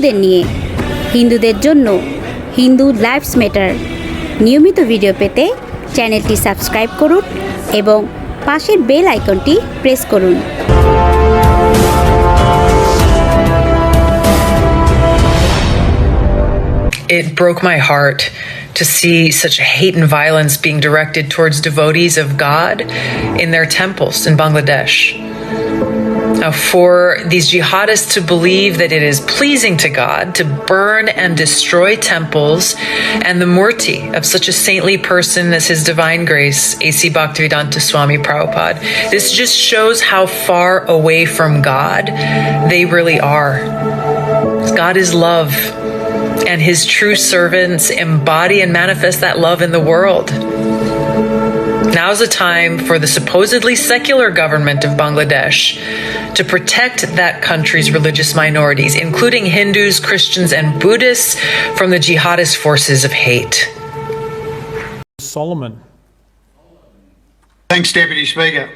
হিন্দুদের নিয়ে, হিন্দুদের জন্য, হিন্দু লাইভস ম্যাটার নিয়মিত ভিডিও পেতে চ্যানেলটি সাবস্ক্রাইব করুন এবং পাশের বেল আইকনটি প্রেস করুন। It broke my heart to see such hate and violence being directed towards devotees of God in their temples in Bangladesh. Now, for these jihadists to believe that it is pleasing to God to burn and destroy temples and the murti of such a saintly person as His Divine Grace, A.C. Bhaktivedanta Swami Prabhupada, this just shows how far away from God they really are. God is love, and His true servants embody and manifest that love in the world. Now's the time for the supposedly secular government of Bangladesh to protect that country's religious minorities, including Hindus, Christians, and Buddhists, from the jihadist forces of hate. Solomon. Thanks, Deputy Speaker.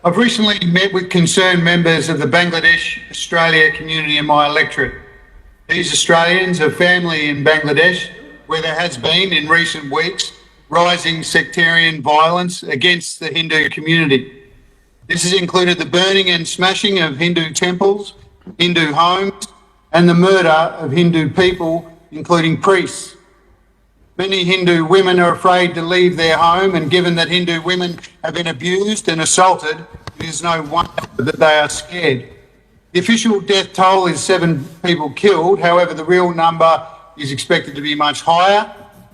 I've recently met with concerned members of the Bangladesh Australia community in my electorate. These Australians are family in Bangladesh, where there has been, in recent weeks, rising sectarian violence against the Hindu community. This has included the burning and smashing of Hindu temples, Hindu homes, and the murder of Hindu people, including priests. Many Hindu women are afraid to leave their home, and given that Hindu women have been abused and assaulted, it is no wonder that they are scared. The official death toll is 7 people killed. However, the real number is expected to be much higher.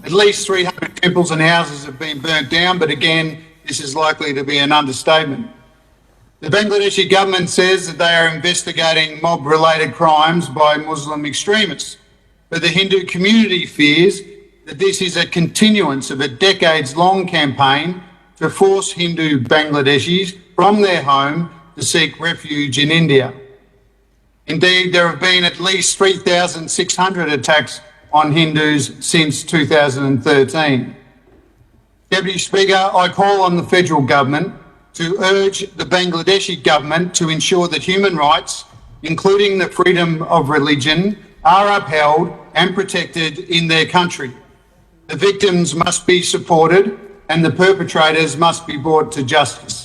At least 300 temples and houses have been burnt down, but again, this is likely to be an understatement. The Bangladeshi government says that they are investigating mob-related crimes by Muslim extremists, but the Hindu community fears that this is a continuance of a decades-long campaign to force Hindu Bangladeshis from their home to seek refuge in India. Indeed, there have been at least 3,600 attacks on Hindus since 2013. Deputy Speaker, I call on the federal government to urge the Bangladeshi government to ensure that human rights, including the freedom of religion, are upheld and protected in their country. The victims must be supported and the perpetrators must be brought to justice.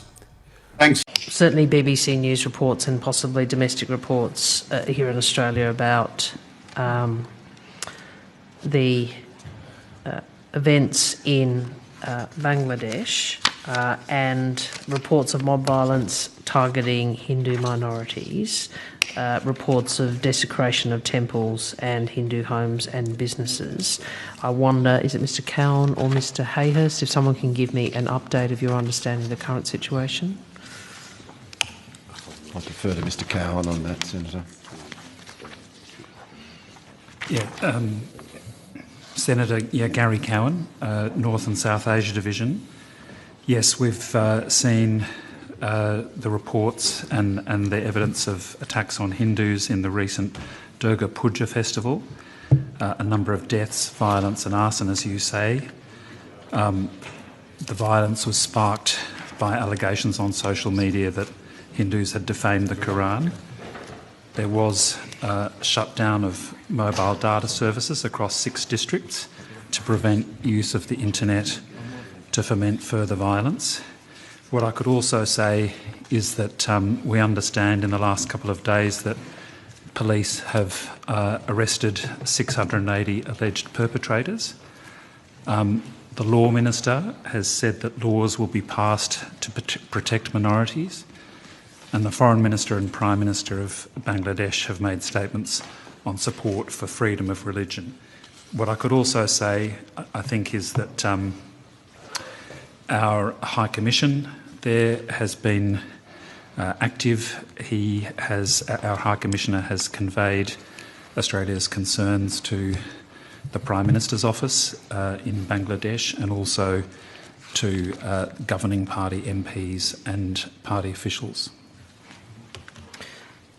Thanks. Certainly BBC News reports and possibly domestic reports here in Australia about the events in Bangladesh and reports of mob violence targeting Hindu minorities, reports of desecration of temples and Hindu homes and businesses. I wonder, is it Mr Cowan or Mr Hayhurst, if someone can give me an update of your understanding of the current situation? I defer to Mr Cowan on that, Senator. Senator, Gary Cowan, North and South Asia Division. Yes, we've seen the reports and the evidence of attacks on Hindus in the recent Durga Puja festival, a number of deaths, violence and arson, as you say. The violence was sparked by allegations on social media that Hindus had defamed the Quran. There was a shutdown of mobile data services across 6 districts to prevent use of the internet to foment further violence. What I could also say is that we understand in the last couple of days that police have arrested 680 alleged perpetrators. The Law Minister has said that laws will be passed to protect minorities, and the Foreign Minister and Prime Minister of Bangladesh have made statements on support for freedom of religion. What I could also say, I think, is that our High Commission there has been active. Our High Commissioner has conveyed Australia's concerns to the Prime Minister's office in Bangladesh and also to governing party MPs and party officials.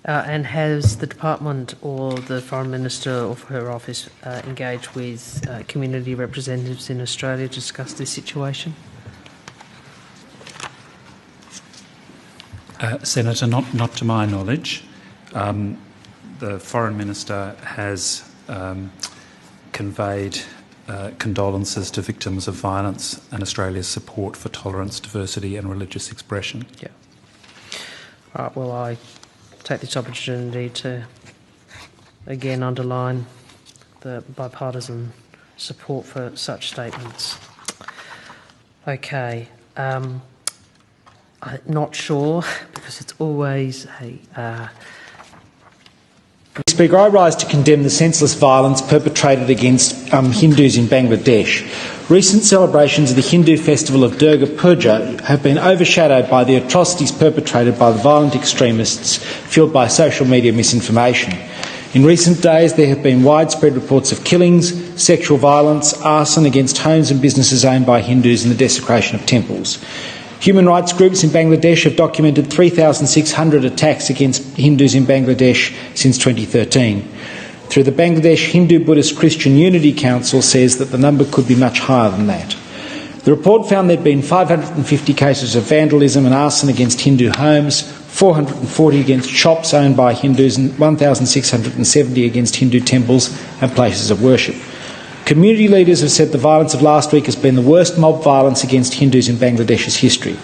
And has the department or the Foreign Minister or her office engaged with community representatives in Australia to discuss this situation? Senator, not to my knowledge. the Foreign Minister has conveyed condolences to victims of violence and Australia's support for tolerance, diversity and religious expression. Yeah. All right, well, I take this opportunity to again underline the bipartisan support for such statements. Okay. I'm not sure, because it's always a... Speaker, I rise to condemn the senseless violence perpetrated against Hindus in Bangladesh. Recent celebrations of the Hindu festival of Durga Puja have been overshadowed by the atrocities perpetrated by the violent extremists fuelled by social media misinformation. In recent days, there have been widespread reports of killings, sexual violence, arson against homes and businesses owned by Hindus and the desecration of temples. Human rights groups in Bangladesh have documented 3,600 attacks against Hindus in Bangladesh since 2013. Through the Bangladesh Hindu Buddhist Christian Unity Council says that the number could be much higher than that. The report found there had been 550 cases of vandalism and arson against Hindu homes, 440 against shops owned by Hindus and 1,670 against Hindu temples and places of worship. Community leaders have said the violence of last week has been the worst mob violence against Hindus in Bangladesh's history.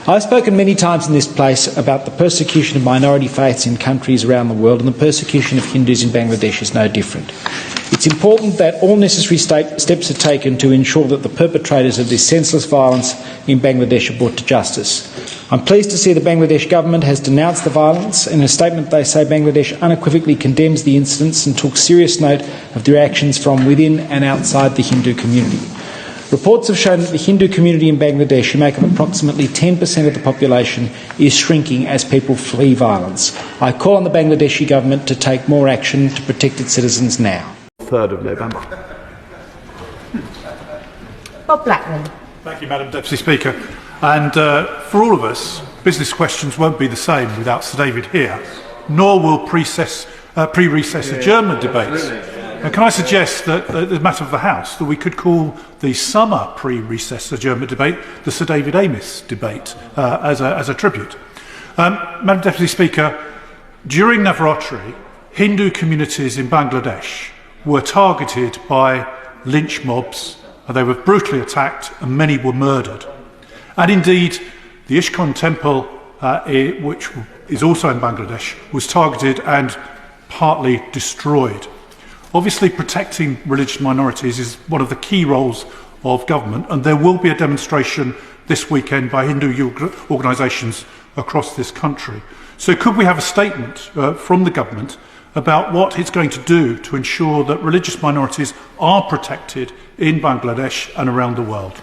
I've spoken many times in this place about the persecution of minority faiths in countries around the world, and the persecution of Hindus in Bangladesh is no different. It's important that all necessary steps are taken to ensure that the perpetrators of this senseless violence in Bangladesh are brought to justice. I'm pleased to see the Bangladesh government has denounced the violence. In a statement, they say Bangladesh unequivocally condemns the incidents and took serious note of the reactions from within and outside the Hindu community. Reports have shown that the Hindu community in Bangladesh, who make up approximately 10% of the population, is shrinking as people flee violence. I call on the Bangladeshi government to take more action to protect its citizens now. 3rd of November. Bob Blackman. Thank you, Madam Deputy Speaker. And for all of us, business questions won't be the same without Sir David here, nor will pre-recess adjournment debates. And can I suggest that the matter of the House, that we could call the summer pre-recess adjournment debate the Sir David Amess debate as a tribute. Madam Deputy Speaker, during Navaratri, Hindu communities in Bangladesh were targeted by lynch mobs. They were brutally attacked and many were murdered. And indeed, the Ishkan temple, which is also in Bangladesh, was targeted and partly destroyed. Obviously, protecting religious minorities is one of the key roles of government, and there will be a demonstration this weekend by Hindu organisations across this country. So could we have a statement from the government about what it's going to do to ensure that religious minorities are protected in Bangladesh and around the world?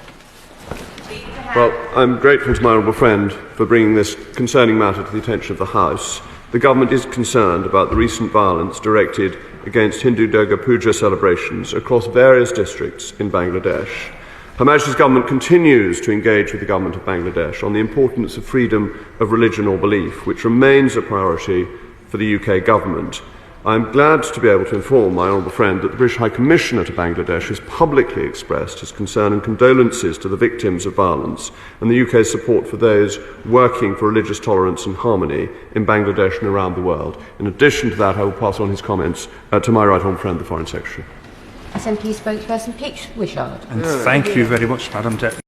Well, I'm grateful to my honourable friend for bringing this concerning matter to the attention of the House. The government is concerned about the recent violence directed against Hindu Durga Puja celebrations across various districts in Bangladesh. Her Majesty's government continues to engage with the government of Bangladesh on the importance of freedom of religion or belief, which remains a priority for the UK government. I'm glad to be able to inform my honourable friend that the British High Commissioner to Bangladesh has publicly expressed his concern and condolences to the victims of violence and the UK's support for those working for religious tolerance and harmony in Bangladesh and around the world. In addition to that, I will pass on his comments to my right honourable friend, the Foreign Secretary. SNP spokesperson Peach Wishart. And thank you very much, Madam Deputy.